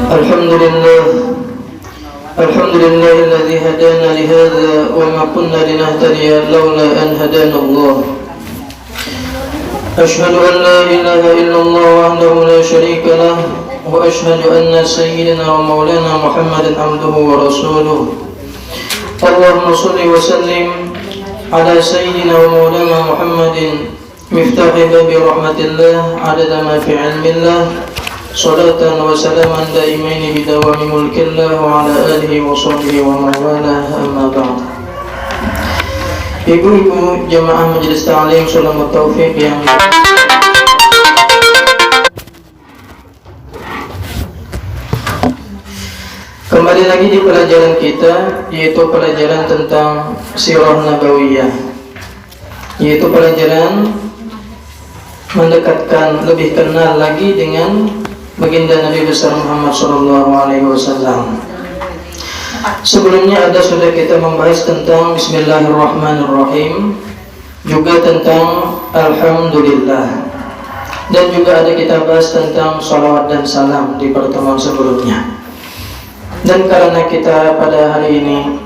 الحمد لله الحمد لله الذي هدانا لهذا وما كنا لنهتدي لولا أن هدانا الله. أشهد أن لا إله إلا الله وحده لا شريك له وأشهد أن سيدنا ومولانا محمدا عبده ورسوله. اللهم صل وسلم على سيدنا ومولانا محمد مفتاح باب رحمة الله عدد ما في علم الله صلاة وسلاما دائمين بدوام ملك الله وعلى آله وصحبه ومن والاه أما بعد. Ibu-ibu jamaah majelis ta'lim Sulamat Taufik yang kembali lagi di pelajaran kita, yaitu pelajaran tentang Sirah Nabawiyah, yaitu pelajaran mendekatkan, lebih kenal lagi dengan baginda Nabi besar Muhammad SAW. Sebelumnya sudah kita membahas tentang Bismillahirrahmanirrahim, juga tentang Alhamdulillah, dan juga ada kita bahas tentang salawat dan salam di pertemuan sebelumnya. Dan karena kita pada hari ini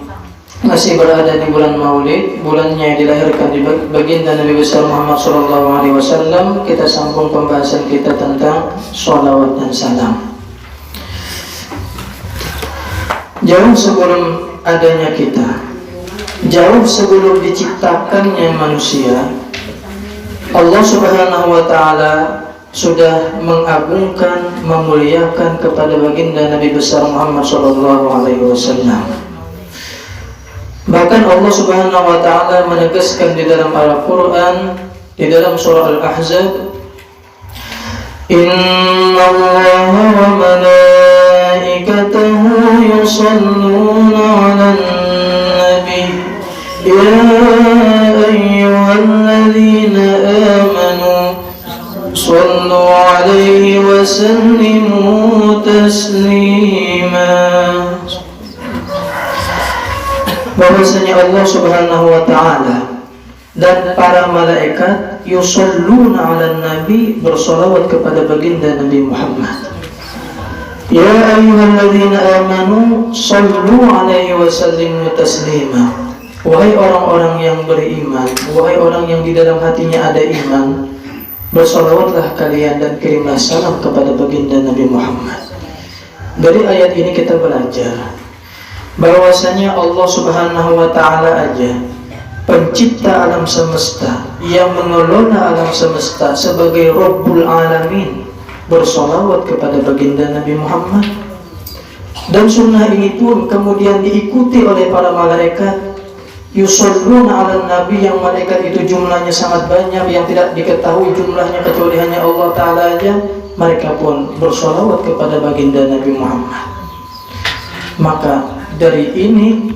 masih berada di bulan Maulid, bulannya dilahirkan di baginda Nabi besar Muhammad SAW, kita sambung pembahasan kita tentang sholawat dan salam. Jauh sebelum adanya kita, jauh sebelum diciptakannya manusia, Allah Subhanahu wa Ta'ala sudah mengagungkan, memuliakan kepada baginda Nabi besar Muhammad SAW. Bahkan Allah Subhanahu wa Ta'ala menegaskan di dalam Al-Quran, di dalam surah Al-Ahzab, Inna Allah wa malaikatahu yusalluna ala nabi ya ayyuhalladzina amanu sallu alaihi wa sallimu taslima. Bahwasanya Allah Subhanahu wa Ta'ala dan para malaikat yusalluna 'alan nabi, bersolawat kepada baginda Nabi Muhammad. Ya ayyuhalladzina amanu sallu 'alaihi wa sallimu taslima. Wahai orang-orang yang beriman, wahai orang yang di dalam hatinya ada iman, bersolawatlah kalian dan kirimlah salam kepada baginda Nabi Muhammad. Dari ayat ini kita belajar bahwasanya Allah Subhanahu wa Ta'ala aja, pencipta alam semesta, yang mengelola alam semesta sebagai Rabbul Alamin, bersolawat kepada baginda Nabi Muhammad. Dan sunnah ini pun kemudian diikuti oleh para malaikat yusalluna ala nabi, yang malaikat itu jumlahnya sangat banyak, yang tidak diketahui jumlahnya kecuali hanya Allah Ta'ala aja. Mereka pun bersolawat kepada baginda Nabi Muhammad. Maka dari ini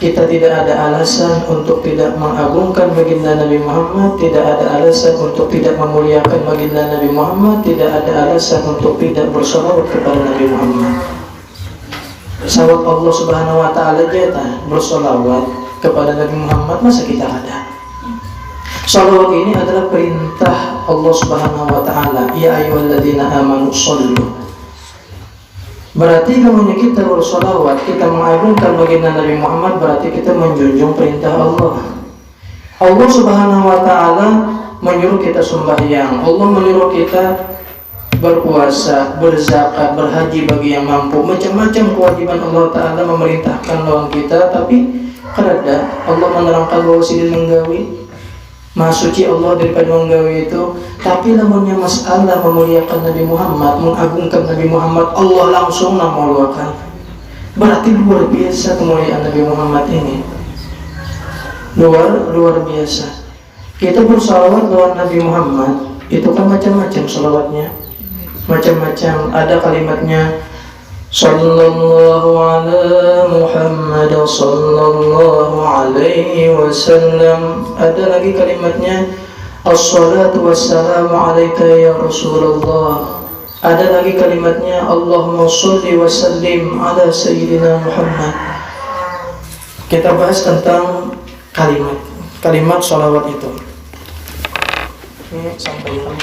kita tidak ada alasan untuk tidak mengagungkan baginda Nabi Muhammad, tidak ada alasan untuk tidak memuliakan baginda Nabi Muhammad, tidak ada alasan untuk tidak bersolawat kepada Nabi Muhammad. Sahabat Allah Subhanahu wa Ta'ala jatah bersolawat kepada Nabi Muhammad, masa kita ada? Salawat ini adalah perintah Allah Subhanahu wa Ta'ala, ya ayyuhalladzina amanu shollu. Berarti kalau kita bersolawat, kita mengagungkan baginda Nabi Muhammad, berarti kita menjunjung perintah Allah. Allah Subhanahu wa Ta'ala menyuruh kita sembahyang, Allah menyuruh kita berpuasa, berzakat, berhaji bagi yang mampu, macam-macam kewajiban Allah Ta'ala memerintahkan lawan kita. Tapi kadang Allah menerangkan bahwa sidin menggawi, Maha suci Allah daripada menggawi itu. Tapi namanya masalah memuliakan Nabi Muhammad, mengagungkan Nabi Muhammad, Allah langsung memuliakan. Berarti luar biasa kemuliaan Nabi Muhammad ini, luar biasa. Kita bersalawat lawan Nabi Muhammad itu kan macam-macam salawatnya, macam-macam. Ada kalimatnya Sallallahu ala Muhammad sallallahu alaihi wasallam. Ada lagi kalimatnya Assalatu wassalamu alaika ya Rasulullah. Ada lagi kalimatnya Allahumma sholli wa sallim ala Sayyidina Muhammad. Kita bahas tentang kalimat salawat itu. Ini sampaikan.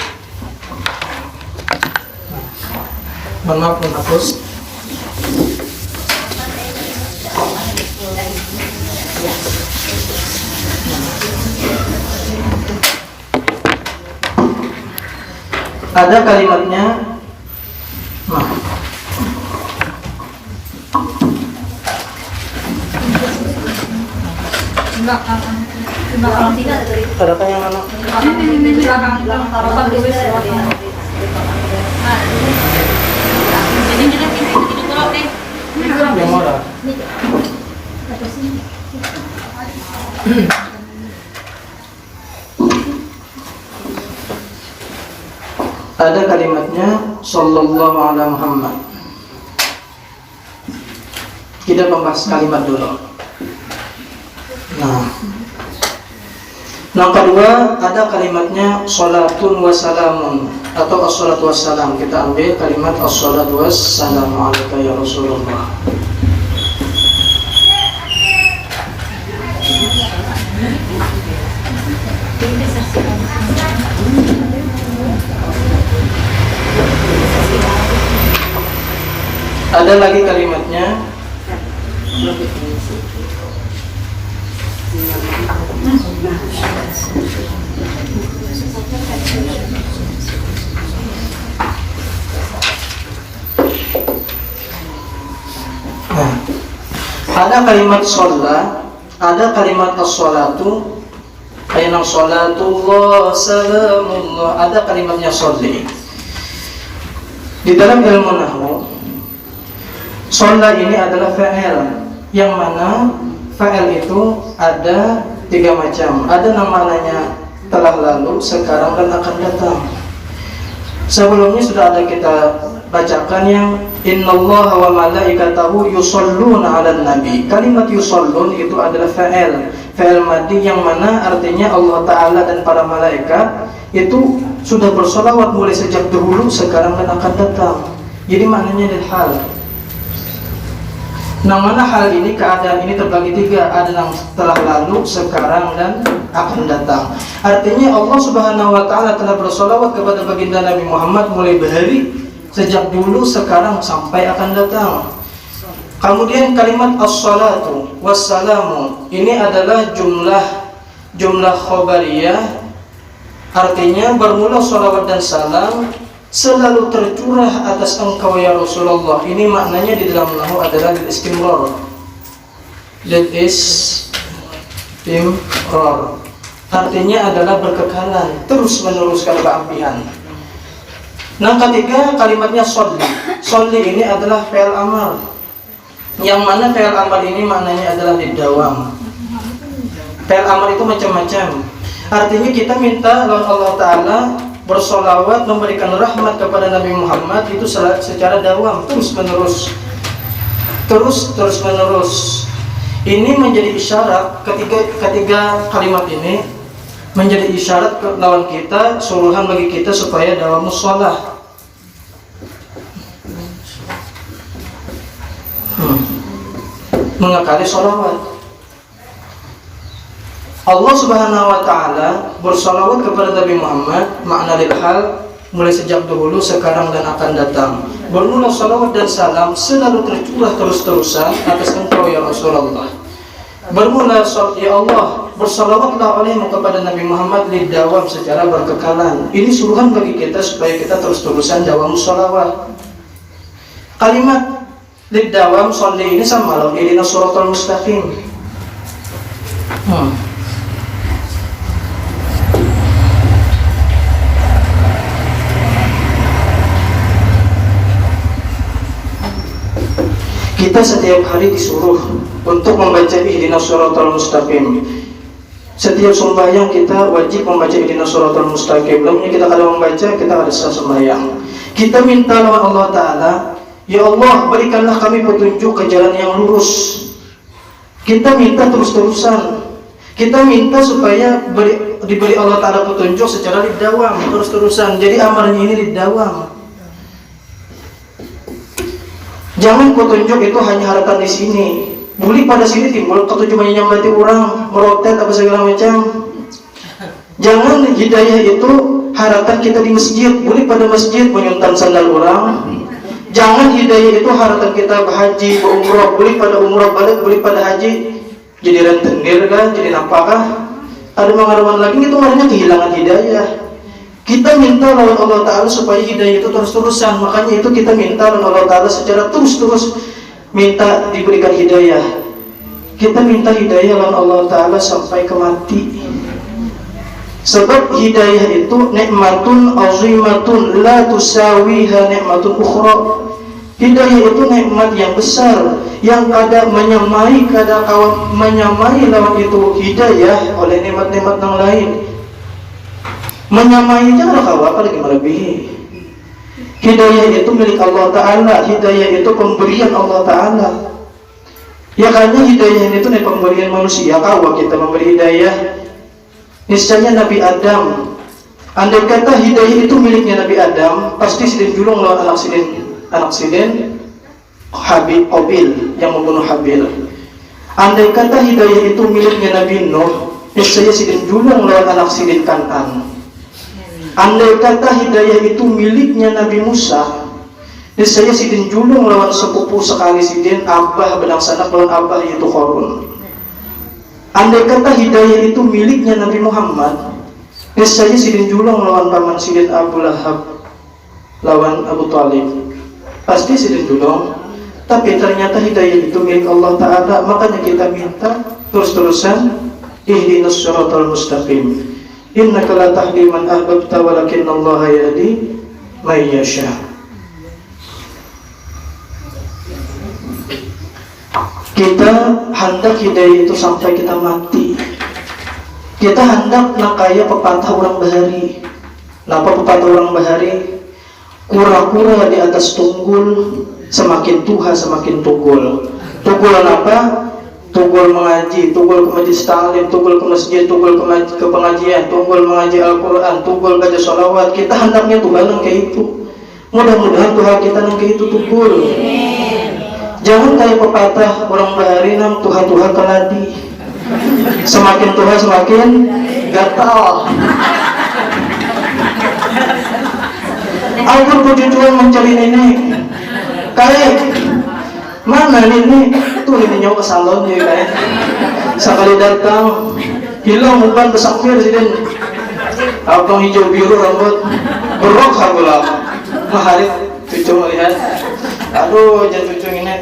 Mohon maaf menghapus. Ada kalimatnya. Nah, ada kan yang anak? Yang mana? Ada kalimatnya sallallahu ala Muhammad. Kita membahas kalimat dulu. Nah, yang kedua ada kalimatnya salatun wa salamun atau as-salatu wassalam. Kita ambil kalimat as-salatu wassalamu alaika ya Rasulullah. Ada lagi kalimatnya ada kalimat sholat, ada kalimat as-sholatu, ayat sholatullah, salamullah, ada kalimatnya sholli. Di dalam ilmu nahwu, sholat ini adalah fa'il, yang mana fa'il itu ada 3 macam. Ada namanya telah lalu, sekarang, dan akan datang. Sebelumnya sudah ada kita bacakan yang innallaha wa malaikatahu yusholluna 'alan nabi. Kalimat yushollun itu adalah fa'il madhi, yang mana artinya Allah Ta'ala dan para malaikat itu sudah bersolawat mulai sejak dahulu, sekarang, dan akan datang. Jadi maknanya lil hal. Nah, mana hal ini, keadaan ini terbagi 3. Ada yang telah lalu, sekarang, dan akan datang. Artinya Allah Subhanahu wa Ta'ala telah bersolawat kepada baginda Nabi Muhammad mulai bahari, sejak dulu, sekarang, sampai akan datang. Kemudian kalimat as-salatu wassalamu ini adalah jumlah khobariyah, artinya bermula salawat dan salam selalu tercurah atas engkau ya Rasulullah. Ini maknanya di dalam nahwu adalah lil istimrar. Artinya adalah berkekalan, terus meneruskan keapian. Nah, ketiga kalimatnya sholli. Sholli ini adalah fi'il amar, yang mana fi'il amar ini maknanya adalah didawam. Fi'il amar itu macam-macam. Artinya kita minta Allah Ta'ala bersolawat, memberikan rahmat kepada Nabi Muhammad itu secara dawam, terus menerus. Ini menjadi isyarat, ketiga kalimat ini menjadi isyarat ke lawan kita, suruhan bagi kita supaya dawamus sholah. Mengakali sholawat. Allah Subhanahu wa Ta'ala bersalawat kepada Nabi Muhammad, makna lil hal, mulai sejak dahulu, sekarang, dan akan datang. Bermula salawat dan salam selalu tercurah terus-terusan atas engkau ya Rasulullah. Bermula ya Allah, bersalawatlah olehmu kepada Nabi Muhammad lidawam, secara berkekalan. Ini suruhan bagi kita supaya kita terus-terusan dawam salawat. Kalimat lidawam sholli ini sama loh, ihdinas shiratal mustaqim. Kita setiap hari disuruh untuk membaca ihdinas shiratal mustaqim. Setiap sembahyang kita wajib membaca ihdinas shiratal mustaqim. Lalu kita kalau membaca, kita ada sembahyang. Kita minta lawan Allah Ta'ala, ya Allah, berikanlah kami petunjuk ke jalan yang lurus. Kita minta terus-terusan. Kita minta supaya diberi Allah Ta'ala petunjuk secara lidawam, terus-terusan. Jadi amarnya ini lidawam. Jangan petunjuk itu hanya harapan di sini. Boleh pada sini timbul petunjuk menyamati orang, merotet apa segala macam. Jangan hidayah itu harapan kita di masjid. Boleh pada masjid menyuntam sandal orang, Jangan hidayah itu harta kita berhaji, berumrah, boleh pada umrah balik, boleh pada haji, jadi rentenir kan, jadi napakah? Ada mengaruhan lagi itu maknanya kehilangan hidayah. Kita minta lawan Allah Ta'ala supaya hidayah itu terus-terusan. Makanya itu kita minta lawan Allah Ta'ala secara terus-terus minta diberikan hidayah. Kita minta hidayah lawan Allah Ta'ala sampai ke mati. Sebab hidayah itu nikmatun azimatun la tusawiha nikmatun ukhra. Hidayah itu nikmat yang besar yang kada menyamai lawan itu hidayah oleh nikmat-nikmat yang lain. Menyamai jangan kawan apalagi melebihi. Hidayah itu milik Allah Ta'ala. Hidayah itu pemberian Allah Ta'ala. Ya karena hidayah itu pemberian manusia. Kawan kita memberi hidayah. Niscaya Nabi Adam, andai kata hidayah itu miliknya Nabi Adam, pasti sidin julung lawan anak sidin Qabil yang membunuh Habil. Andai kata hidayah itu miliknya Nabi Nuh, niscaya sidin julung lawan anak sidin Kan'an. Andai kata hidayah itu miliknya Nabi Musa, niscaya sidin julung lawan sepupu sekali sidin abah benang sanak lawan abah yaitu Qarun. Andai kata hidayah itu miliknya Nabi Muhammad, niscaya sidin julung lawan paman sidin Abu Lahab lawan Abu Talib. Pasti sidin julung. Tapi ternyata hidayah itu milik Allah Ta'ala. Makanya kita minta terus-terusan ihdinas siratal mustaqim. Innaka la tahdi man ahbabta walakinnallaha yahdi may yasha. Kita hendak hidayah itu sampai kita mati. Kita hendak nakaya pepatah orang bahari. Napa pepatah orang bahari? Kura-kura di atas tunggul, semakin tuha semakin tunggul. Tunggulan apa? Tunggul mengaji, tunggul ke majlis ta'lim, tunggul ke masjid, tunggul ke pengajian, tunggul mengaji Al-Quran, tunggul baca sholawat. Kita hendaknya Tuhan yang kayak itu. Mudah-mudahan Tuhan kita yang kayak itu tunggul. Jangan kayak pepatah orang bahari nam tuha-tuha keladi. Semakin tuha semakin gatal. Aku berjujuan mencari nenek. Kayak mana nenek? Tuh nenek nyawa ke salon ya kayak. Sekali datang hilang umpan besakfir sidin. Abang hijau biru rambut berok hagulah. Maharit cucu melihat. Aduh, jangan cucu ini.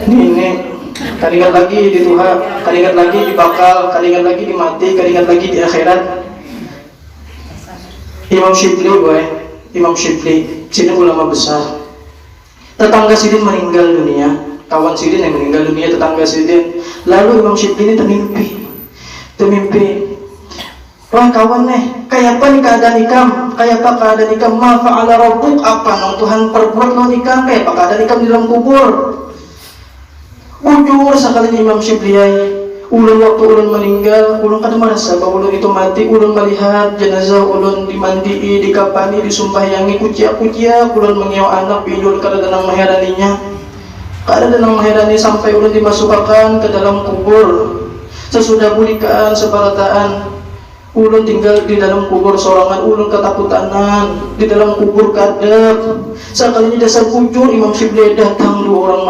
Ini keringat lagi di Tuhan, keringat lagi di bakal, keringat lagi di mati, keringat lagi di akhirat. Imam Shibli, Imam Shibli, sidin ulama besar. Tetangga sidin meninggal dunia, kawan sidin yang meninggal dunia, tetangga sidin. Lalu Imam Shibli ini termimpi. Wah kawan kayak apa nih keadaan ikam? Kayak apa keadaan ikam? Ma fa'ala rabbuk, apa nang Tuhan perbuat lo ikam? Kayak apa keadaan ikam di dalam kubur? Ujur sekali Imam Shibli, ulun waktu ulun meninggal, ulun kada merasa bahwa ulun itu mati. Ulun melihat jenazah ulun dimandii, dikapani, disumpahyangi, kucia-kucia. Ulun mengiau anak bidul kada danang maheraninya, kada danang maherani sampai ulun dimasukkan ke dalam kubur. Sesudah bulikaan sebarataan, ulun tinggal di dalam kubur sorangan, ulun ketakutanan di dalam kubur kadek. Sekalinya dasar bujur Imam Shibli datang dua orang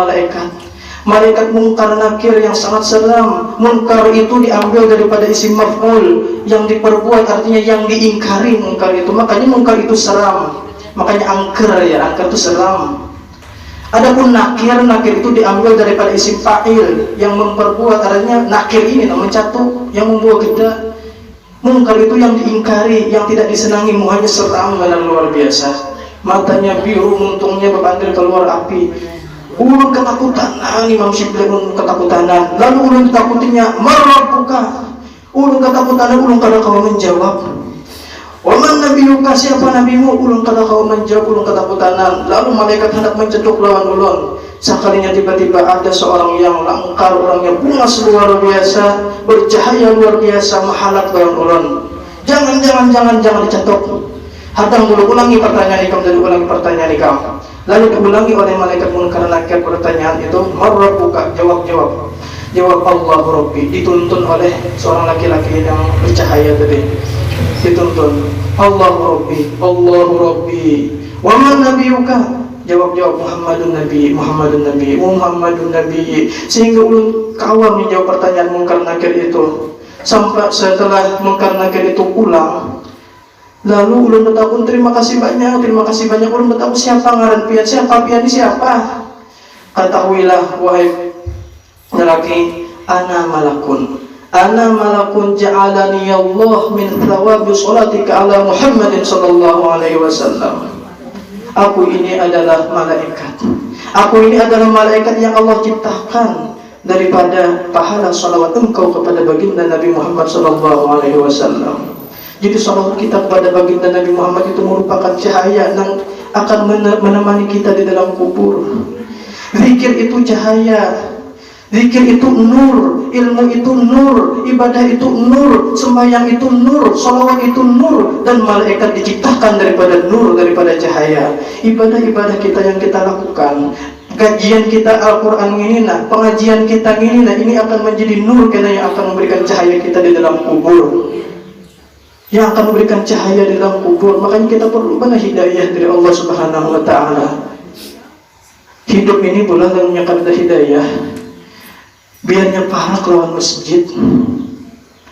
malaikat munkar nakir yang sangat seram. Munkar itu diambil daripada isim maf'ul, yang diperbuat artinya yang diingkari munkar itu. Makanya munkar itu seram, makanya angker ya, angker itu seram. Adapun nakir itu diambil daripada isim fa'il yang memperbuat, artinya nakir ini mencatu yang membawa geda. Munkar itu yang diingkari, yang tidak disenangi, muhanya seram dan luar biasa. Matanya biru, muntungnya berbandir keluar api. Ulun ketakutan, Imam Shibli ulun ketakutan. Lalu ulun takutinya, marabbuka. Ulun ketakutan, ulun kada kau menjawab. Waman nabiyuka, siapa nabimu? Ulun kada kau menjawab, ulun ketakutan. Lalu malaikat hendak menceduk lawan ulun. Sekalinya tiba-tiba ada seorang yang langkar, orangnya bungas luar biasa, bercahaya luar biasa, mahalat lawan ulun. Jangan dicetuk. Hadang dulu, ulangi pertanyaan ikam, dan ulangi pertanyaan ikam. Lalu diulangi oleh malaikat munkar nakir pertanyaan itu, marabbuka, jawab Allah Rabbi. Dituntun oleh seorang laki-laki yang bercahaya tadi, dituntun Allah Rabbi, wa man nabiyuka, jawab Muhammadun Nabi, Muhammadun Nabi, Muhammadun Nabi, sehingga ulun kawam menjawab pertanyaan mungkar nakir itu. Sampai setelah mungkar nakir itu pulang, lalu ulun bertakun terima kasih banyak. Ulun bertakun siapa ngaran pian, siapa pian ini siapa? Ketahuilah wahai lelaki, ana malakun ja'alani Allah min thawabi sholatika ala Muhammadin sallallahu alaihi wasallam. Aku ini adalah malaikat. Aku ini adalah malaikat yang Allah ciptakan daripada pahala salawat engkau kepada baginda Nabi Muhammad sallallahu alaihi wasallam. Jadi salawat kita kepada baginda Nabi Muhammad itu merupakan cahaya yang akan menemani kita di dalam kubur. Zikir itu cahaya. Zikir itu nur, ilmu itu nur, ibadah itu nur, sembahyang itu nur, salawat itu nur, dan malaikat diciptakan daripada nur, daripada cahaya. Ibadah-ibadah kita yang kita lakukan, kajian kita Al-Quran ini, pengajian kita ini akan menjadi nur karena yang akan memberikan cahaya kita di dalam kubur. Yang akan memberikan cahaya di dalam kubur. Makanya kita perlu banyak hidayah dari Allah Subhanahu wa Ta'ala. Hidup ini pula yang menyatakan hidayah. Biarnya pahala kelawan masjid,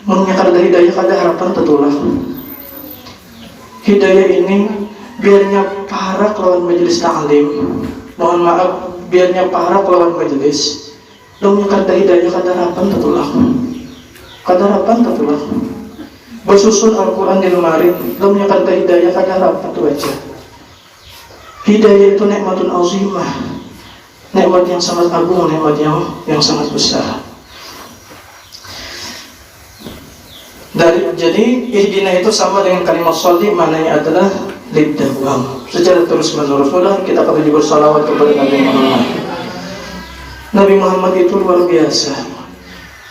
menyakat ada hidayah kada harapan tetulah. Hidayah ini biarnya pahala kelawan majelis ta'lim. Mohon maaf, biarnya pahala kelawan majelis. Dong menyakat ada hidayah kada harapan tetulah. Kada harapan tetulah. Bersusun Al-Quran di lemari, dong menyakat ada hidayah kada harapan tu aja. Hidayah itu nikmatun azimah. Nikmat yang sangat agung, nikmat yang sangat besar. Jadi ihdina itu sama dengan kalimat sholli, maknanya adalah lidawam, secara terus menerus. Mudah kita akan juga salawat kepada Nabi Muhammad. Nabi Muhammad itu luar biasa.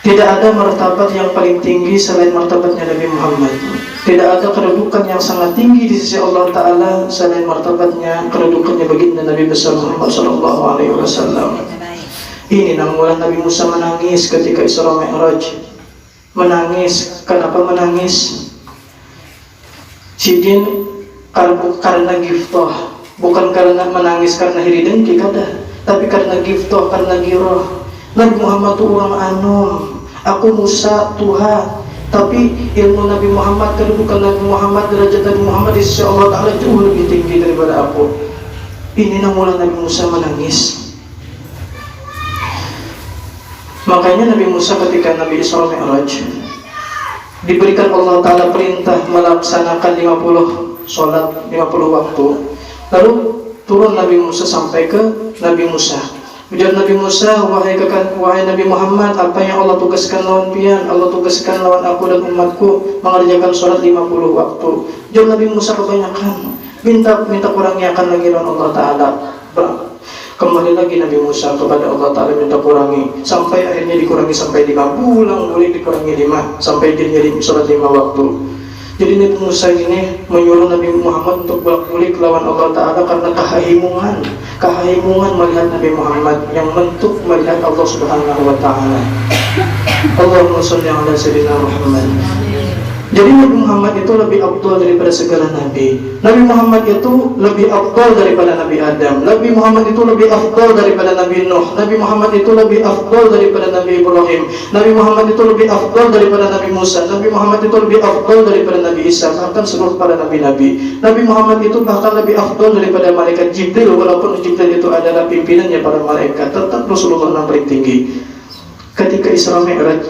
Tidak ada martabat yang paling tinggi selain martabatnya Nabi Muhammad. Tidak ada kedudukan yang sangat tinggi di sisi Allah Ta'ala selain martabatnya, kedudukannya baginda Nabi besar Muhammad Sallallahu Alaihi Wasallam. Ini namun Nabi Musa menangis ketika Isra Mi'raj. Menangis, kenapa menangis? Sidin karena giftoh, bukan karena menangis karena hiri dengki kada, tapi karena giftoh, karena giroh. Nabi Muhammad itu orang anum, aku Musa Tuhan, tapi ilmu Nabi Muhammad, kedudukan Nabi Muhammad, derajat Nabi Muhammad di sisi Allah Ta'ala jauh lebih tinggi daripada aku. Ini namun Nabi Musa menangis. Makanya Nabi Musa ketika Nabi Isra Mi'raj diberikan Allah Ta'ala perintah melaksanakan 50 sholat, 50 waktu. Lalu turun Nabi Musa sampai ke Nabi Musa. Ujar Nabi Musa, wahai Nabi Muhammad, apa yang Allah tugaskan lawan pian? Allah tugaskan lawan aku dan umatku mengerjakan sholat 50 waktu. Jawab Nabi Musa kebanyakan. Minta kurangnya akan lagi lawan Allah Ta'ala. Kembali lagi Nabi Musa kepada Allah Ta'ala minta kurangi. Sampai akhirnya dikurangi sampai 5 bulan, boleh dikurangi 5. Sampai dia jadi sholat 5 waktu. Jadi Nabi Musa ini menyuruh Nabi Muhammad untuk bolak-balik lawan Allah Ta'ala karena kehahimungan melihat Nabi Muhammad yang bentuk melihat Allah Subhanahu wa Ta'ala. Allahumma sholli ala sayyidina Muhammad. Jadi Nabi Muhammad itu lebih afdal daripada segala nabi. Nabi Muhammad itu lebih afdal daripada Nabi Adam. Nabi Muhammad itu lebih afdal daripada Nabi Nuh. Nabi Muhammad itu lebih afdal daripada Nabi Ibrahim. Nabi Muhammad itu lebih afdal daripada Nabi Musa. Nabi Muhammad itu lebih afdal daripada Nabi Isa, bahkan seluruh para nabi-nabi. Nabi Muhammad itu bahkan lebih afdal daripada malaikat Jibril, walaupun Jibril itu adalah pimpinannya para malaikat. Tetap Rasulullah yang paling tinggi. Ketika Isra Mi'raj,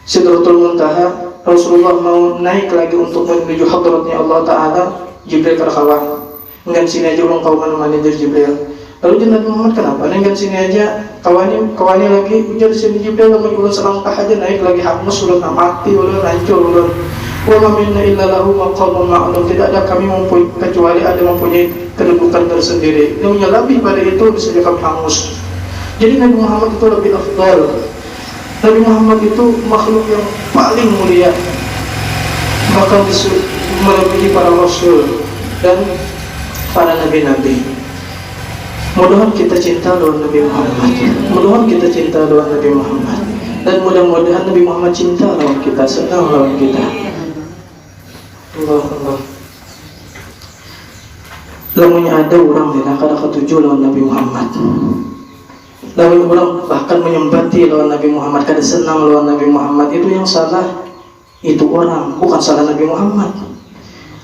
Sidratul Muntaha, Rasulullah mau naik lagi untuk menuju hadratnya Allah Ta'ala. Jibril kerkawan, enggak sini aja ulang kawan manajer Jibril. Lalu Nabi Muhammad kenapa? Enggak sini aja kawani lagi. Ujar sini Jibril mau ulang selangkah aja naik lagi hangus ulang mati ulang hancur ulang. Wa ma minna illa lahu maqamun ma'lum. Tidak ada kami kecuali ada mempunyai kedudukan tersendiri. Yang lebih pada itu bisa kami hangus. Jadi Nabi Muhammad itu lebih afdal. Nabi Muhammad itu makhluk yang paling mulia, bahkan melebihi para rasul dan para nabi-nabi. Mudah-mudahan kita cinta lawan Nabi Muhammad. Mudah-mudahan kita cinta lawan Nabi Muhammad. Dan mudah-mudahan Nabi Muhammad cinta lawan kita, senang lawan kita. Allah. Lamunnya ada orang tidak kada ketujuh lawan Nabi Muhammad. Lawan orang bahkan menyembati lawan Nabi Muhammad, kada senang lawan Nabi Muhammad, itu yang salah itu orang, bukan salah Nabi Muhammad.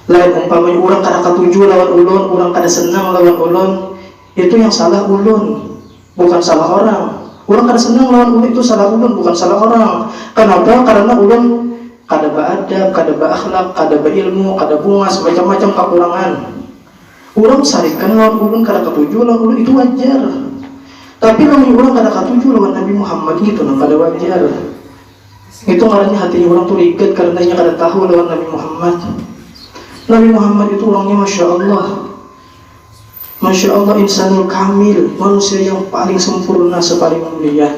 Lain umpamanya orang kada ketujuh lawan ulun, orang kada senang lawan ulun, itu yang salah ulun, bukan salah orang. Orang kada senang lawan ulun itu salah ulun, bukan salah orang. Kenapa? Karena ulun kada beadab, kada beakhlak, kada beilmu, kada bungas, macam-macam kekurangan. Orang sarikan lawan ulun kada ketujuh lawan ulun itu wajar. Tapi lawan orang kada ketujuh lawan Nabi Muhammad gitu nah kada wajar. Itu karena hatinya orang tuh rigat karena ia kada tahu lawan Nabi Muhammad. Nabi Muhammad itu orangnya Masya Allah, Masya Allah, insanul kamil, manusia yang paling sempurna, sepaling mulia.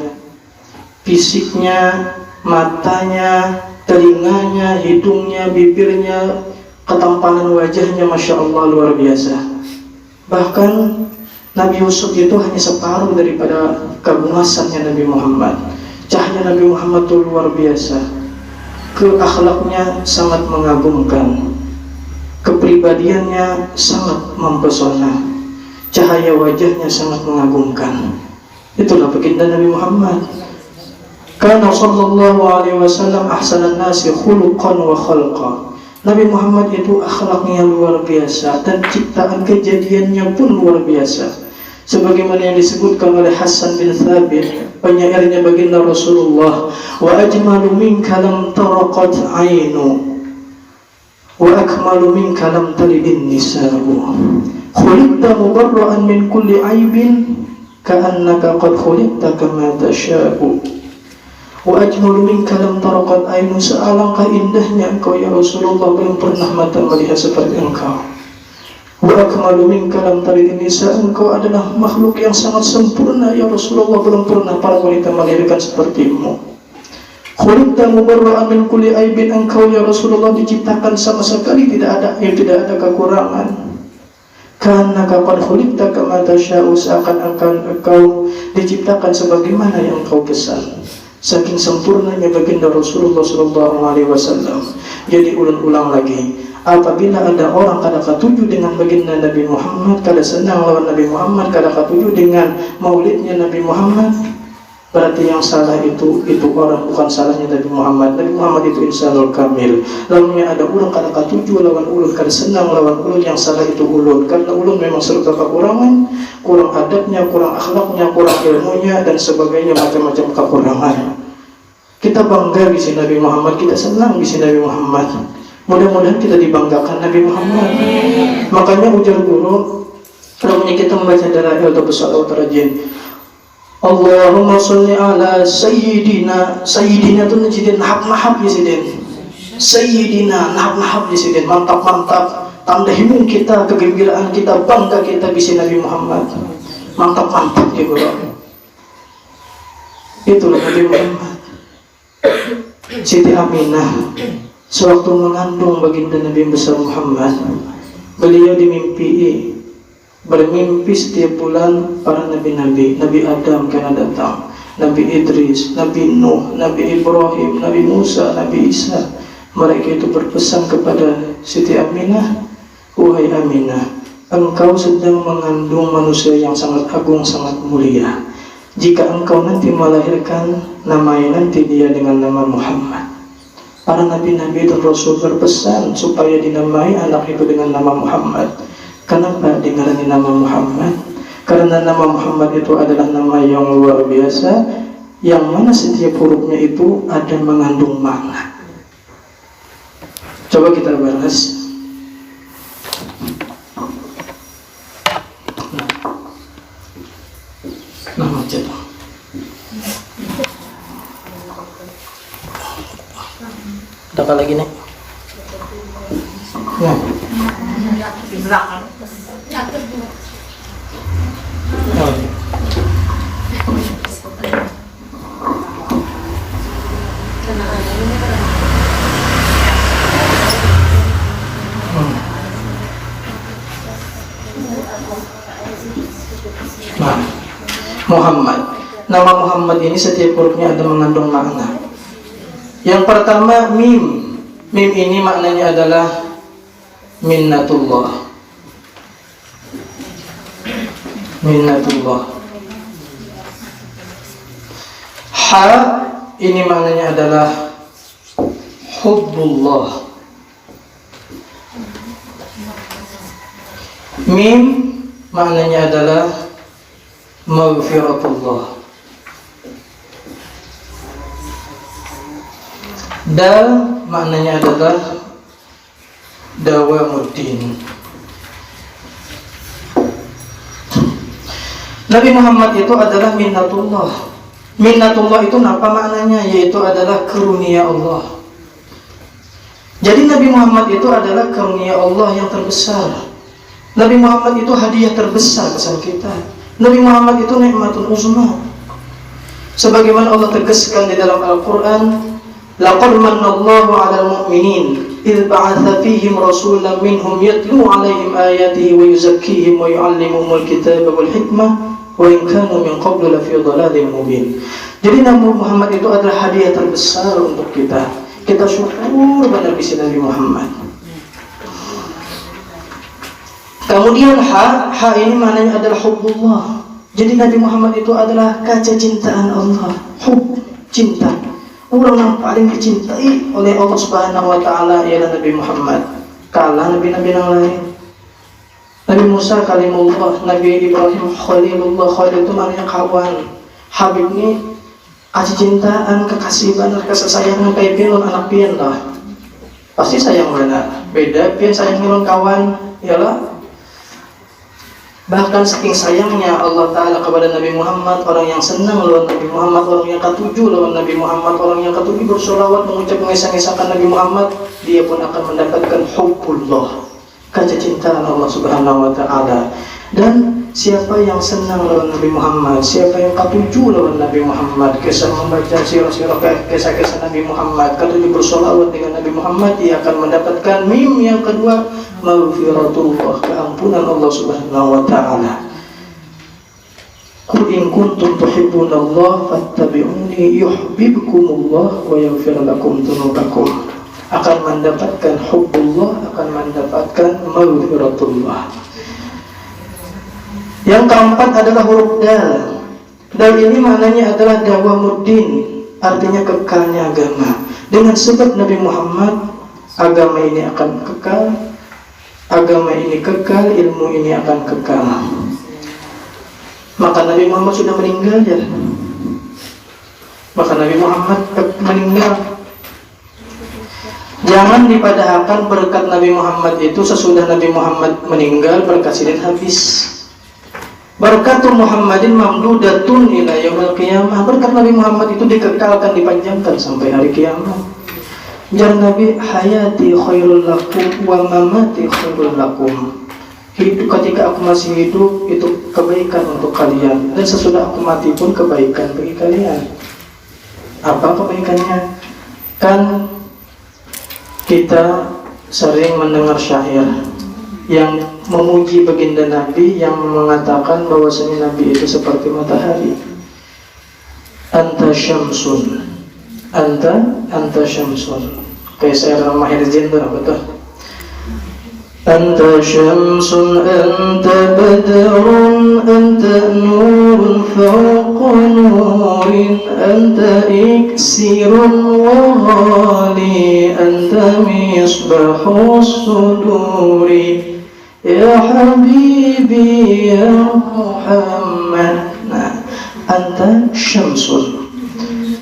Fisiknya, matanya, telinganya, hidungnya, bibirnya, ketampanan wajahnya Masya Allah luar biasa. Bahkan Nabi Yusuf itu hanya separuh daripada kegungasannya Nabi Muhammad. Cahaya Nabi Muhammad itu luar biasa. Keakhlaknya sangat mengagumkan, kepribadiannya sangat mempesona, cahaya wajahnya sangat mengagumkan. Itulah baginda Nabi Muhammad. Kana sallallahu alaihi wasallam ahsanan nasi khuluqan wa khalqa. Nabi Muhammad itu akhlaknya luar biasa dan ciptaan kejadiannya pun luar biasa. Sebagaimana yang disebutkan oleh Hasan bin Thabit, penyairnya baginda Rasulullah, wa ajmalu minka lam taraqat ainu wa akmalu minka lam talidin nisa'u. Khuliqta mubarra'an min kulli aibin ka'annaka qad khuliqta kama tasha'u. Wa ajmalu minka lam taraqat ainu. Sealangkah indahnya engkau ya Rasulullah, belum pernah mata melihat seperti engkau. Wa akmalu minka lam talidin nisa'u. Engkau adalah makhluk yang sangat sempurna ya Rasulullah, belum pernah para wanita melahirkan sepertimu. Khuliqta mubarra'an min kulli aibin. Engkau ya Rasulullah diciptakan sama sekali tidak ada kekurangan. Karena qad khuliqta kama tasha'u. Seakan-akan engkau diciptakan sebagaimana yang engkau pesan. Saking sempurnanya baginda Rasulullah sallallahu alaihi wasallam. Jadi ulang-ulang lagi, apabila ada orang kada ketujuh dengan baginda Nabi Muhammad, kada senang lawan Nabi Muhammad, kada ketujuh dengan maulidnya Nabi Muhammad, berarti yang salah itu orang, bukan salahnya Nabi Muhammad. Nabi Muhammad itu insanul kamil. Lawannya ada ulun kada ketujuh lawan ulun, kada senang lawan ulun, yang salah itu ulun. Karena ulun memang serba kekurangan, kurang adabnya, kurang akhlaknya, kurang ilmunya, dan sebagainya, macam-macam kekurangan. Kita bangga bisi Nabi Muhammad, kita senang bisi Nabi Muhammad. Mudah-mudahan kita dibanggakan Nabi Muhammad. Makanya ujar guru, kalau kita membaca dalail atau bersalawat rajin, Allahumma sholli ala sayyidina. Sayyidina itu najidin nahab-nahab ya sidin. Sayyidina nahab-nahab ya sidin. Mantap-mantap. Tandahimun kita, kegembiraan kita, bangga kita bisi Nabi Muhammad. Mantap-mantap ya guru. Itulah Nabi Muhammad. Siti Aminah sewaktu mengandung baginda Nabi besar Muhammad, beliau dimimpi, bermimpi setiap bulan para nabi-nabi. Nabi Adam kena datang, Nabi Idris, Nabi Nuh, Nabi Ibrahim, Nabi Musa, Nabi Isa. Mereka itu berpesan kepada Siti Aminah, wahai Aminah, engkau sedang mengandung manusia yang sangat agung, sangat mulia. Jika engkau nanti melahirkan, namai nanti dia dengan nama Muhammad. Para nabi-nabi dan rasul berpesan supaya dinamai anak itu dengan nama Muhammad. Kenapa dinamai nama Muhammad? Karena nama Muhammad itu adalah nama yang luar biasa, yang mana setiap hurufnya itu ada mengandung makna. Coba kita bahas. Nama jatuh. Ada apa lagi nih? Ya. Nah, Muhammad. Nama Muhammad ini setiap hurufnya ada mengandung makna. Yang pertama mim. Mim ini maknanya adalah minnatullah. minnatullah. Ha ini maknanya adalah hubbullah. Mim maknanya adalah maghfiratullah. Dal maknanya adalah dawamuddin. Nabi Muhammad itu adalah minnatullah. Minnatullah itu apa maknanya? Yaitu adalah karunia Allah. Jadi Nabi Muhammad itu adalah karunia Allah yang terbesar. Nabi Muhammad itu hadiah terbesar kesan kita. Nabi Muhammad itu nikmatun uzma. Sebagaimana Allah tegaskan di dalam Al-Quran, laqad manallahu 'alal mu'minin idh ba'atha fihim rasulan minhum yatlu 'alaihim ayatihi wa yuzakkihim wa yu'allimuhumul kitaba wal hikmah wa in kanu min qablu lafi dhalalin mubin. Jadi Nabi Muhammad itu adalah hadiah terbesar untuk kita. Kita syukur pada Nabi Muhammad. Kemudian ha ini maknanya adalah hubbullah. Jadi Nabi Muhammad itu adalah kecintaan Allah. Hub, cinta. Orang yang paling dicintai oleh Allah Subhanahu wa taala ialah Nabi Muhammad. Kalah nabi-nabi yang lain. Nabi Musa kalimullah, Nabi Ibrahim khalilullah. Khalil itu maknanya kawan. Habib ini kasih cintaan, kekasihan, kasih sayang kayak pilon anak pian lah. Pasti sayang benar. Beda pian sayang pilon kawan, ialah bahkan saking sayangnya Allah Ta'ala kepada Nabi Muhammad, orang yang senang lawan Nabi Muhammad, orang yang ketujuh lawan Nabi Muhammad, orang yang ketujuh bersolawat mengucap mengesah-ngesahkan Nabi Muhammad, dia pun akan mendapatkan hubbullah, kecintaan Allah Subhanahu wa Ta'ala. Dan siapa yang senang lawan Nabi Muhammad, siapa yang ketujuh lawan Nabi Muhammad, kisah membaca sirah-sirah kisah-kisah Nabi Muhammad, ketujuh bersolawat dengan Nabi Muhammad, dia akan mendapatkan mim yang kedua, maghfiratullah, keampunan Allah Subhanahu wa Ta'ala. Qul in kuntum tuhibbunallah fattabi'uni yuhibbukumullah wa yaghfir lakum dzunubakum. Akan mendapatkan hubbullah, akan mendapatkan maghfiratullah. Yang keempat adalah huruf dal. Dal ini maknanya adalah dawamuddin, artinya kekalnya agama. Dengan sebab Nabi Muhammad, agama ini akan kekal. Agama ini kekal, ilmu ini akan kekal. Maka Nabi Muhammad sudah meninggal ya. Maka Nabi Muhammad meninggal. Jangan dipadahkan berkat Nabi Muhammad itu sesudah Nabi Muhammad meninggal, berkat sidin habis. Barakatul Muhammadin mamdudatun ila yaumil qiyamah. Berkat Nabi Muhammad itu dikekalkan, dipanjangkan sampai hari kiamat. Jangan Nabi, hayati khairul lakum wa mamati khairul lakum. Hidup ketika aku masih hidup itu kebaikan untuk kalian, dan sesudah aku mati pun kebaikan bagi kalian. Apa kebaikannya? Kan kita sering mendengar syair yang memuji baginda Nabi, yang mengatakan bahwasanya Nabi itu seperti matahari. Anta syamsun, anta syamsun. Kayak saya Mahir Jendra, betul. Anta syamsun, anta badrun, anta nurun fawqa nurin, anta iksirun wa ghali, anta misbahus suduri. Ya Habibi ya Muhammad. Nah, anta syamsun.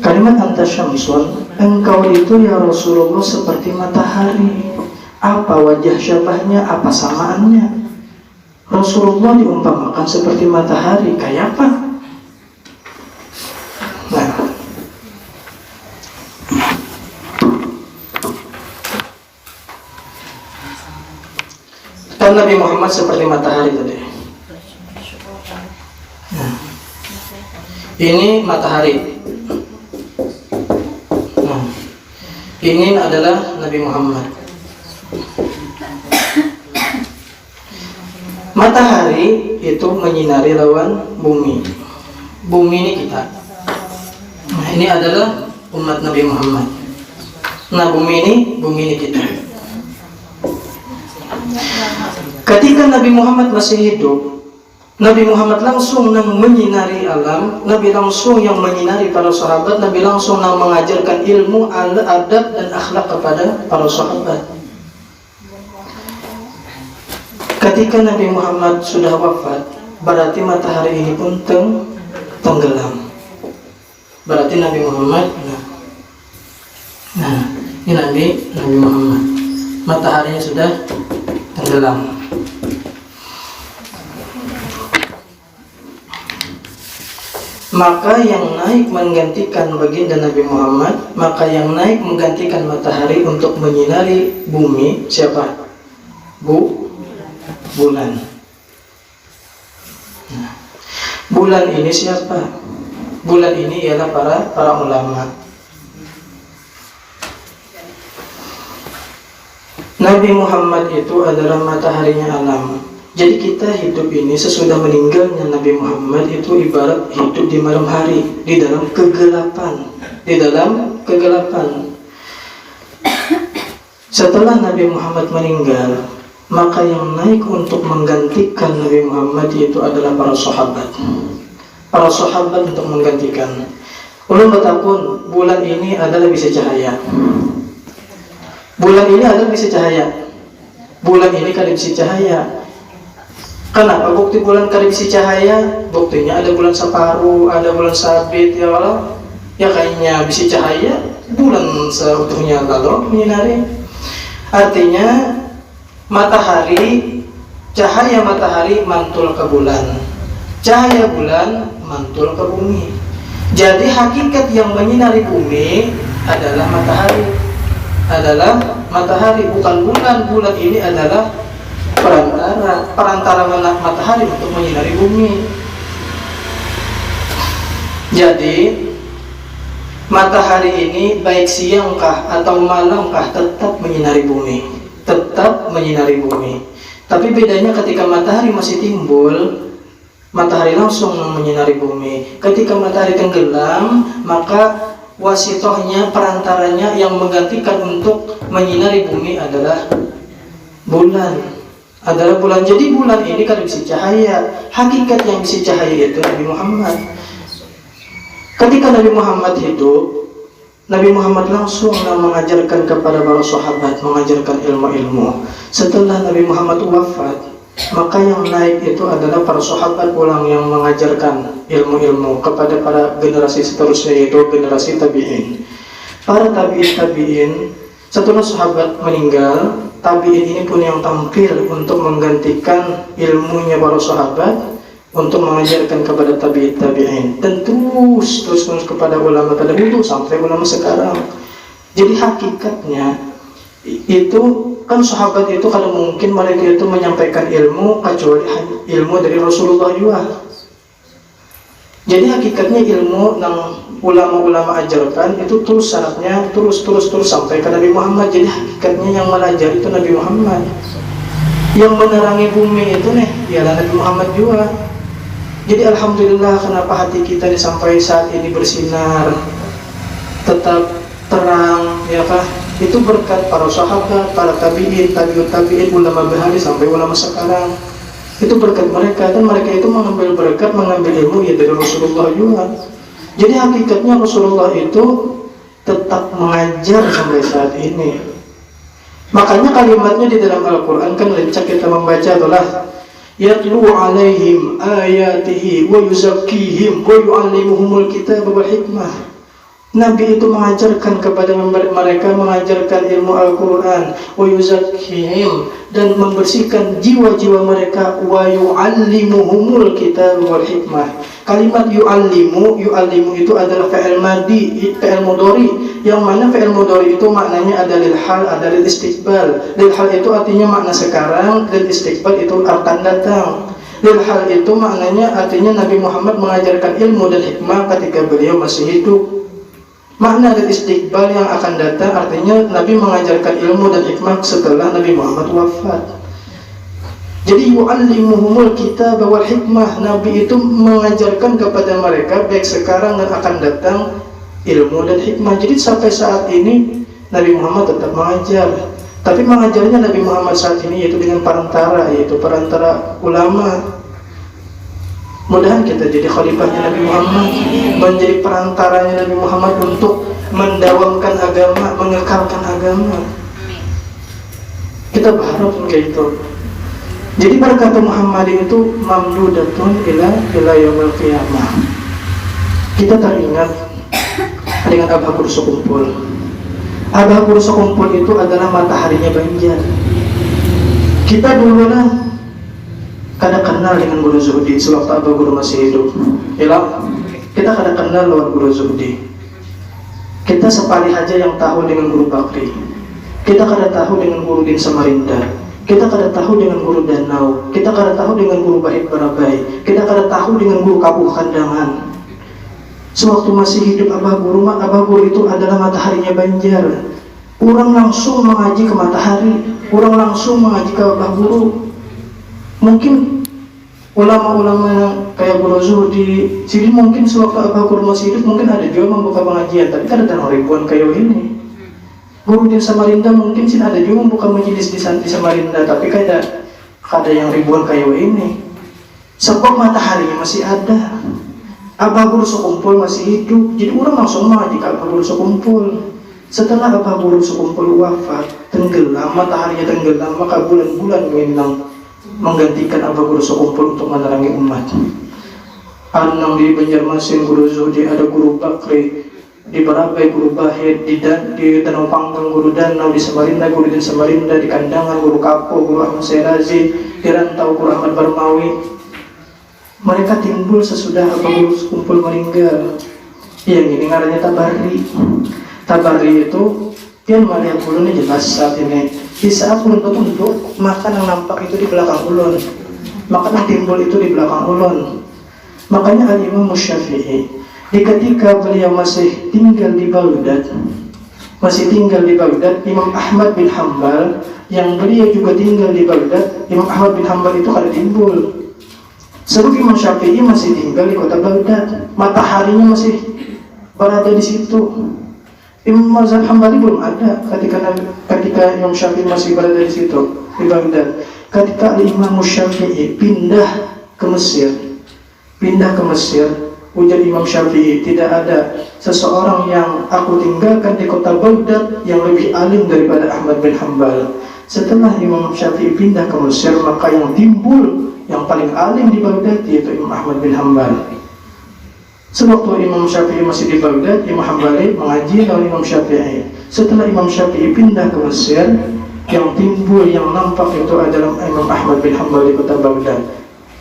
Kalimat anta syamsun, engkau itu ya Rasulullah seperti matahari. Apa wajah syabahnya, apa samaannya? Rasulullah diumpamakan seperti matahari. Kayak apa? Nah, Nabi Muhammad seperti matahari tadi. Nah, ini matahari. Nah, ini adalah Nabi Muhammad. Matahari itu menyinari lawan bumi. Bumi ini kita. Nah, ini adalah umat Nabi Muhammad. Nah, bumi ini kita. Ketika Nabi Muhammad masih hidup, Nabi Muhammad langsung nang menyinari alam, Nabi langsung yang menyinari para sahabat, Nabi langsung nang mengajarkan ilmu, adab dan akhlak kepada para sahabat. Ketika Nabi Muhammad sudah wafat, berarti matahari ini pun tenggelam. Berarti Nabi Muhammad, ini Nabi Muhammad, mataharinya sudah tenggelam. Maka yang naik menggantikan baginda Nabi Muhammad, maka yang naik menggantikan matahari untuk menyinari bumi, siapa? Bulan. Bulan ini siapa? Bulan ini ialah para ulama. Nabi Muhammad itu adalah mataharinya alam. Jadi kita hidup ini sesudah meninggalnya Nabi Muhammad itu ibarat hidup di malam hari, di dalam kegelapan. Setelah Nabi Muhammad meninggal, maka yang naik untuk menggantikan Nabi Muhammad itu adalah para sahabat. Para sahabat untuk menggantikan. Ulun bertakun, bulan ini adalah bisa cahaya. Bulan ini adalah bisa cahaya. Bulan ini kada bisa cahaya. Kenapa bukti bulan kada bisa cahaya? Buktinya ada bulan separuh, ada bulan sabit, ya Allah. Ya kayaknya bisa cahaya, bulan seutuhnya lalu menyinari. Artinya matahari, cahaya matahari mantul ke bulan, cahaya bulan mantul ke bumi. Jadi hakikat yang menyinari bumi adalah matahari, bukan bulan. Bulan ini adalah perantara matahari untuk menyinari bumi. Jadi matahari ini baik siangkah atau malamkah tetap menyinari bumi. Tapi bedanya ketika matahari masih timbul, matahari langsung menyinari bumi. Ketika matahari tenggelam, maka wasitohnya, perantaranya yang menggantikan untuk menyinari bumi adalah bulan. Jadi bulan ini kan bisa cahaya. Hakikat yang bisa cahaya itu Nabi Muhammad. Ketika Nabi Muhammad hidup, Nabi Muhammad langsung mengajarkan kepada para sahabat, mengajarkan ilmu-ilmu. Setelah Nabi Muhammad wafat, maka yang naik itu adalah para sahabat pulang yang mengajarkan ilmu-ilmu kepada para generasi seterusnya, yaitu generasi tabi'in. Para tabi'in, setelah sahabat meninggal, tabi'in ini pun yang tampil untuk menggantikan ilmunya para sahabat, untuk mengajarkan kepada tabi'in, dan terus kepada ulama terdahulu sampai ulama sekarang. Jadi hakikatnya itu kan sahabat itu kalau mungkin mereka itu menyampaikan ilmu kecuali ilmu dari Rasulullah juga. Jadi hakikatnya ilmu yang ulama-ulama ajarkan itu terus syaratnya terus sampai ke Nabi Muhammad. Jadi hakikatnya yang belajar itu Nabi Muhammad. Yang menerangi bumi itu ialah Nabi Muhammad juga. Jadi alhamdulillah kenapa hati kita sampai saat ini bersinar, tetap terang, ya kah? Itu berkat para sahabat, para tabi'in, tabi'in, ulama bahari sampai ulama sekarang. Itu berkat mereka, dan mereka itu mengambil berkat, mengambil ilmu ya dari Rasulullah juga. Jadi hakikatnya Rasulullah itu tetap mengajar sampai saat ini. Makanya kalimatnya di dalam Al-Quran kan lincah kita membaca adalah yatlu alaihim ayatihi wa yuzakkihim wa yu'allimuhumul kitab wal hikmah. Nabi itu mengajarkan kepada mereka, mengajarkan ilmu Al-Quran, wa yuzakkihim, dan membersihkan jiwa-jiwa mereka, wa yu'allimuhumul kitab wal hikmah. Kalimat yu'allimu itu adalah fi'il madhi, fi'il mudhari, yang mana fi'il mudhari itu maknanya ada lil hal, ada lil istiqbal. Lil hal itu artinya makna sekarang, lil istiqbal itu akan datang. Lil hal itu maknanya artinya Nabi Muhammad mengajarkan ilmu dan hikmah ketika beliau masih hidup. Makna lil istiqbal yang akan datang artinya Nabi mengajarkan ilmu dan hikmah setelah Nabi Muhammad wafat. Jadi yu'allimuhumul kitab wal hikmah, Nabi itu mengajarkan kepada mereka baik sekarang dan akan datang ilmu dan hikmah. Jadi sampai saat ini Nabi Muhammad tetap mengajar. Tapi mengajarnya Nabi Muhammad saat ini yaitu dengan perantara, yaitu perantara ulama. Mudahan kita jadi khalifahnya Nabi Muhammad, menjadi perantaranya Nabi Muhammad untuk mendawamkan agama, mengekalkan agama. Kita berharap kayak itu. Jadi berkata Muhammad itu mamdudatun ila yaumil qiyamah. Kita teringat dengan Abah Kurso Kumpul. Abah Kurso Kumpul itu adalah mataharinya Banjar. Kita dulu lah kada kenal dengan Guru Zuhdi sewaktu Abah Guru masih hidup. Yalah, kita kada kenal lawan Guru Zuhdi. Kita sepali aja yang tahu dengan Guru Bakri. Kita kada tahu dengan Guru Din Samarinda. Kita kada tahu dengan Guru Danau. Kita kada tahu dengan Guru Bahid Barabai. Kita kada tahu dengan Guru Kapuh Kandangan. Sewaktu masih hidup Abah Guru itu adalah mataharinya Banjar. Orang langsung mengaji ke matahari, orang langsung mengaji ke Abah Guru. Mungkin ulama-ulama kayak Guru Zuhdi, jadi mungkin sewaktu Abah Guru masih hidup mungkin ada juga membuka pengajian, tapi kan ada ribuan kayak ini. Guru di Samarinda mungkin sih ada juga membuka majelis di Samarinda, tapi kada yang ribuan kayak ini. Sebab mataharinya masih ada. Abah Guru Sekumpul masih hidup, jadi orang langsung mengaji ke Abah Guru Sekumpul. Setelah Abah Guru Sekumpul wafat, tenggelam, mataharinya tenggelam, maka bulan-bulan memang menggantikan Abah Guru Sekumpul untuk menerangi umat. Anang di Banjarmasin Guru Zuhdi, ada Guru Bakri, di Barabai Guru Bahid, di Danau Panggang Guru Danau, di Samarinda Guru Din Samarinda, di Kandangan Guru Kapo, Guru Ahmad Serazi, di Rantau Guru Ahmad Barmawi. Mereka timbul sesudah Abah Guru Sekumpul meninggal. Yang ini ngarannya Tabari. Tabari itu dia melihat ulunnya jelas saat ini. Di saat ulun tunduk, maka yang nampak itu di belakang ulun, maka yang timbul itu di belakang ulun. Makanya Al-Imam Syafi'i, ketika beliau masih tinggal di Baghdad, Imam Ahmad bin Hanbal yang beliau juga tinggal di Baghdad, Imam Ahmad bin Hanbal itu kada timbul. Sebab Imam Syafi'i masih tinggal di kota Baghdad, mataharinya masih berada di situ. Imam Mazhab Hambali belum ada ketika Imam Syafi'i masih berada di situ di Baghdad. Ketika Imam Syafi'i pindah ke Mesir, ujar Imam Syafi'i, tidak ada seseorang yang aku tinggalkan di kota Baghdad yang lebih alim daripada Ahmad bin Hanbal. Setelah Imam Syafi'i pindah ke Mesir, maka yang timbul yang paling alim di Baghdad yaitu Imam Ahmad bin Hanbal. Sewaktu Imam Syafi'i masih di Baghdad, Imam Hambali mengaji dengan Imam Syafi'i. Setelah Imam Syafi'i pindah ke Mesir, yang timbul, yang nampak itu adalah Imam Ahmad bin Hanbal di kota Baghdad.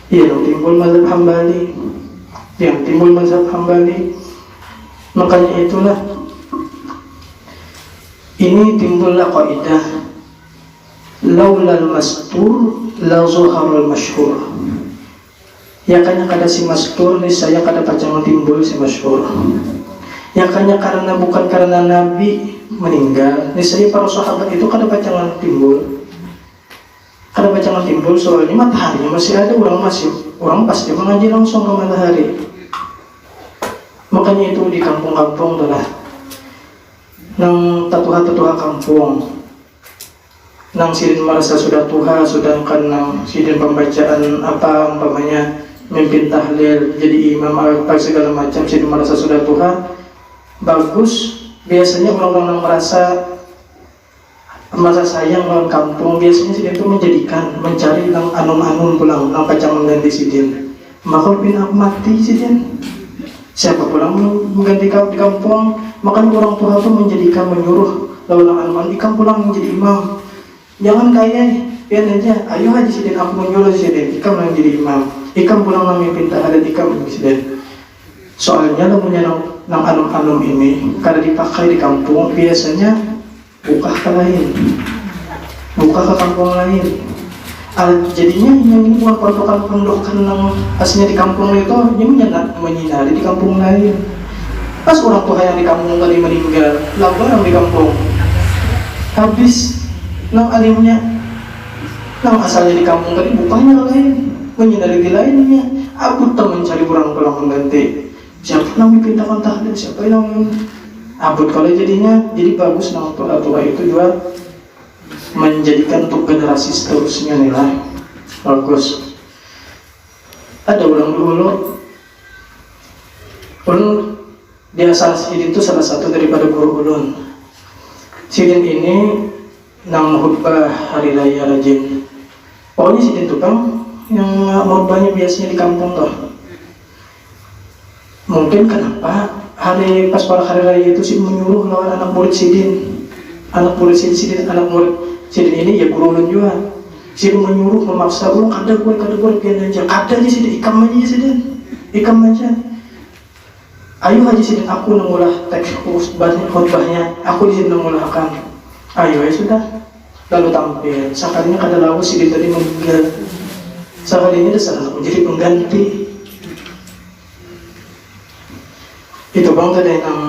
Yang timbul mazhab Hambali. Makanya itulah ini timbullah kaidah laulal mastur la zuharul masyhur. Ya kanya kada si mastur ni saya kada pacangan timbul si masyhur. Ya kanya karena bukan karena Nabi meninggal, ni saya para sahabat itu kada pacangan timbul. Kada pacangan timbul soalnya mataharinya masih ada, orang pasti mengaji langsung ke matahari. Makanya itu di kampung-kampung adalah nang tatuha kampung. Nang sidin merasa sudah tuha, sedangkan nang sidin pembacaan apa umpamanya mimpin tahlil jadi imam apa segala macam, sidin merasa sudah tuha bagus. Biasanya orang-orang merasa sayang lawan kampung, biasanya sidin itu mencari nang anun-anun pulang nang pacang mengganti sidin. Maka lebih mati sidin, siapa pulang mengganti di kampung. Makanya orang tua itu menyuruh lawan anun ikam pulang menjadi imam. Jangan kayak biar aja, ayo aja sidin aku menyuruh sidin, ikam yang jadi imam, ikam pulang nang mimpin tahadat ikam sidin. Soalnya lamunnya nang anum-anum ini kada dipakai di kampung, biasanya buka ke kampung lain. Jadinya yang ini bukan pondokan nang aslinya di kampung itu, yang menyinari di kampung lain. Pas orang tua yang di kampung tadi meninggal, lawan di kampung, habis nang alimnya, nang asalnya di kampung tadi bukanya lain, menyinari di lainnya. Aku tak mencari orang pulang mengganti. Siapa yang dipindahkan tahlil, siapa yang abut kalau jadinya. Jadi bagus nang tua itu juga menjadikan untuk generasi seterusnya nih lah. Bagus. Ada ulang dulu. Ulun dia Sidin itu salah satu daripada guru ulun. Sidin ini nang khutbah hari raya rajin. Pokoknya Sidin tukang yang khutbahnya biasanya di kampung tuh. Mungkin kenapa pas para hari raya itu Sidin menyuruh lawan anak murid Sidin. Anak murid Sidin, anak murid Sidin ini ya guru ulun juga. Sidin menyuruh, memaksa ulun kada buat pian aja. Kada aja Sidin, ikam aja Sidin. Ikam aja. Ayo Haji Sidin, aku mengulah teks khutbahnya, aku di sini mengulah akan. Ayo ya sudah, lalu tampil. Sekalinya kada lalu Sidin tadi meninggal. Sekalinya dasar aku jadi pengganti. Itu bang tadi yang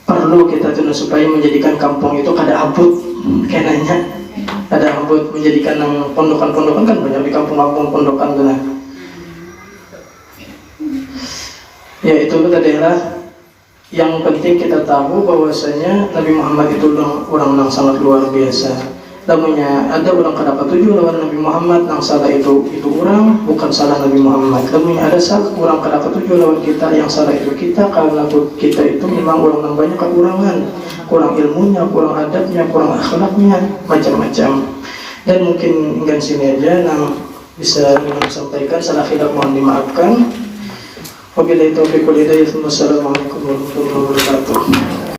perlu kita tuna supaya menjadikan kampung itu kada abut, kenanya ada abut menjadikan yang pondokan-pondokan kan banyak di kampung-kampung pondokan tuh. Ya itu adalah yang penting kita tahu bahwasanya Nabi Muhammad itu orang yang sangat luar biasa. Namunnya ada orang kenapa tujuh lawan Nabi Muhammad yang salah itu orang bukan salah Nabi Muhammad. Namunnya ada salah orang kenapa tujuh lawan kita yang salah itu kita karena kita itu memang orang yang banyak kekurangan, kurang ilmunya, kurang adabnya, kurang akhlaknya, macam-macam. Dan mungkin hingga sini aja yang bisa sampaikan, salah khilaf mohon dimaafkan. Wabillahi taufiq wal hidayah. Wassalamualaikum warahmatullahi wabarakatuh.